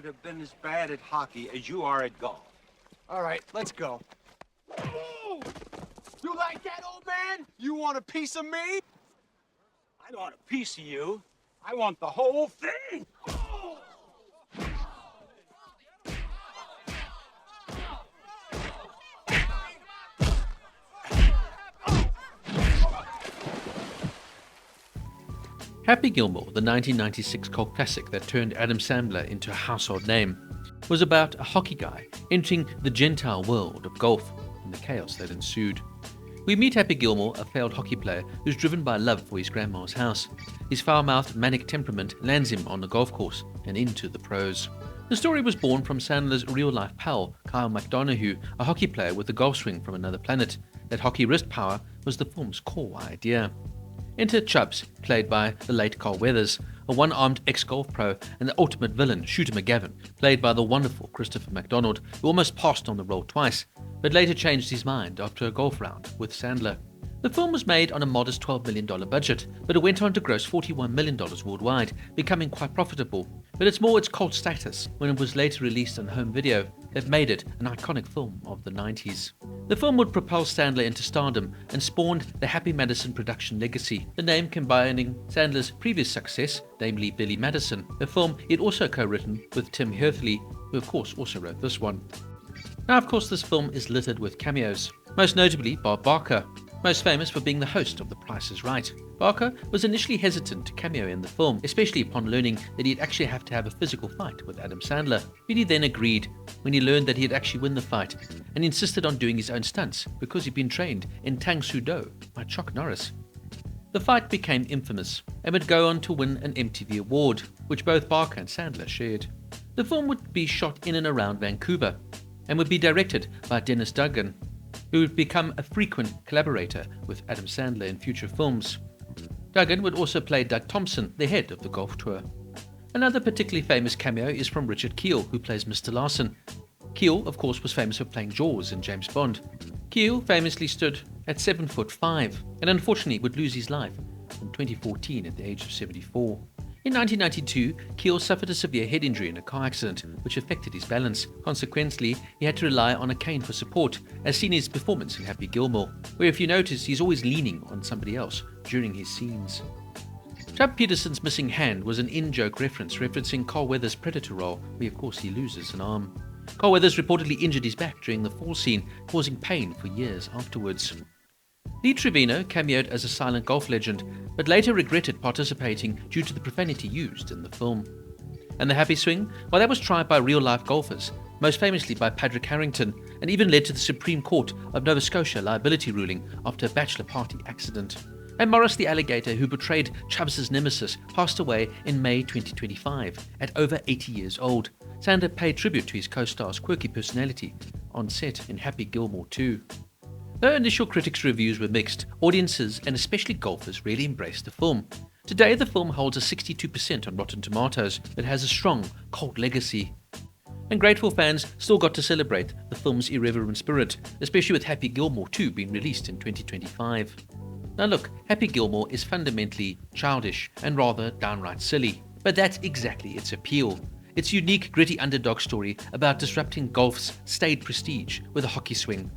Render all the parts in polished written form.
could have been as bad at hockey as you are at golf. All right, let's go. Whoa! You like that, old man? You want a piece of me? I don't want a piece of you. I want the whole thing. Oh! Happy Gilmore, the 1996 cult classic that turned Adam Sandler into a household name, was about a hockey guy entering the gentile world of golf and the chaos that ensued. We meet Happy Gilmore, a failed hockey player who's driven by love for his grandma's house. His foul-mouthed, manic temperament lands him on the golf course and into the pros. The story was born from Sandler's real-life pal, Kyle McDonough, a hockey player with a golf swing from another planet. That hockey wrist power was the film's core idea. Enter Chubbs, played by the late Carl Weathers, a one-armed ex-golf pro, and the ultimate villain, Shooter McGavin, played by the wonderful Christopher McDonald, who almost passed on the role twice, but later changed his mind after a golf round with Sandler. The film was made on a modest $12 million budget, but it went on to gross $41 million worldwide, becoming quite profitable. But it's more its cult status, when it was later released on home video, that made it an iconic film of the 90s. The film would propel Sandler into stardom and spawned the Happy Madison production legacy, the name combining Sandler's previous success, namely Billy Madison, a film he'd also co-written with Tim Herlihy, who of course also wrote this one. Now of course this film is littered with cameos, most notably Bob Barker, most famous for being the host of The Price is Right. Barker was initially hesitant to cameo in the film, especially upon learning that he'd actually have to have a physical fight with Adam Sandler. But he then agreed when he learned that he'd actually win the fight and insisted on doing his own stunts because he'd been trained in Tang Soo Do by Chuck Norris. The fight became infamous and would go on to win an MTV award, which both Barker and Sandler shared. The film would be shot in and around Vancouver and would be directed by Dennis Dugan, who would become a frequent collaborator with Adam Sandler in future films. Dugan would also play Doug Thompson, the head of the golf tour. Another particularly famous cameo is from Richard Kiel, who plays Mr. Larson. Kiel, of course, was famous for playing Jaws in James Bond. Kiel famously stood at 7'5" and unfortunately would lose his life in 2014 at the age of 74. In 1992, Kiel suffered a severe head injury in a car accident, which affected his balance. Consequently, he had to rely on a cane for support, as seen in his performance in Happy Gilmore, where if you notice, he's always leaning on somebody else during his scenes. Chubb Peterson's missing hand was an in-joke referencing Carl Weathers' Predator role, where of course he loses an arm. Carl Weathers reportedly injured his back during the fall scene, causing pain for years afterwards. Lee Trevino cameoed as a silent golf legend, but later regretted participating due to the profanity used in the film. And the Happy Swing? Well, that was tried by real-life golfers, most famously by Padraig Harrington, and even led to the Supreme Court of Nova Scotia liability ruling after a bachelor party accident. And Morris the alligator, who portrayed Chubbs' nemesis, passed away in May 2025 at over 80 years old. Sandler paid tribute to his co-star's quirky personality on set in Happy Gilmore 2. Though initial critics' reviews were mixed, audiences and especially golfers really embraced the film. Today the film holds a 62% on Rotten Tomatoes, but has a strong cult legacy. And grateful fans still got to celebrate the film's irreverent spirit, especially with Happy Gilmore 2 being released in 2025. Now look, Happy Gilmore is fundamentally childish and rather downright silly, but that's exactly its appeal. Its unique, gritty underdog story about disrupting golf's staid prestige with a hockey swing.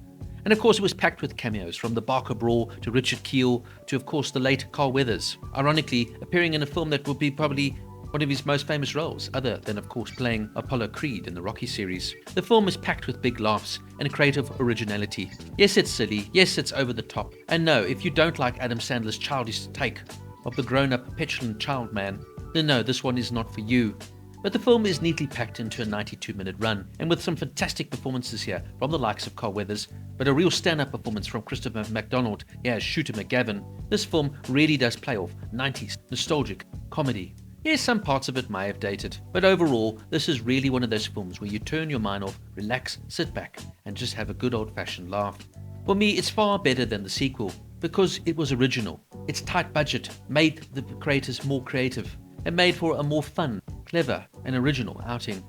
And of course it was packed with cameos, from the Barker Brawl to Richard Kiel to of course the late Carl Weathers, ironically appearing in a film that would be probably one of his most famous roles, other than of course playing Apollo Creed in the Rocky series. The film is packed with big laughs and creative originality. Yes, it's silly, yes, it's over the top, and no, if you don't like Adam Sandler's childish take of the grown-up petulant child man, then no, this one is not for you. But the film is neatly packed into a 92-minute run, and with some fantastic performances here from the likes of Carl Weathers, but a real stand-up performance from Christopher McDonald as Shooter McGavin, this film really does play off 90s nostalgic comedy. Yes, some parts of it may have dated, but overall, this is really one of those films where you turn your mind off, relax, sit back, and just have a good old-fashioned laugh. For me, it's far better than the sequel, because it was original. Its tight budget made the creators more creative, and made for a more fun, clever, and original outing,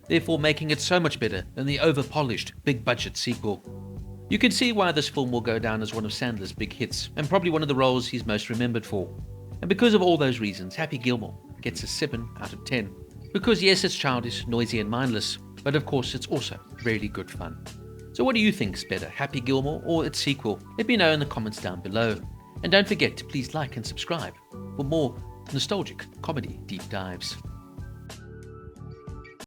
therefore making it so much better than the over-polished, big-budget sequel. You can see why this film will go down as one of Sandler's big hits, and probably one of the roles he's most remembered for. And because of all those reasons, Happy Gilmore gets a 7 out of 10. Because yes, it's childish, noisy and mindless, but of course it's also really good fun. So what do you think's better, Happy Gilmore or its sequel? Let me know in the comments down below. And don't forget to please like and subscribe for more nostalgic comedy deep dives.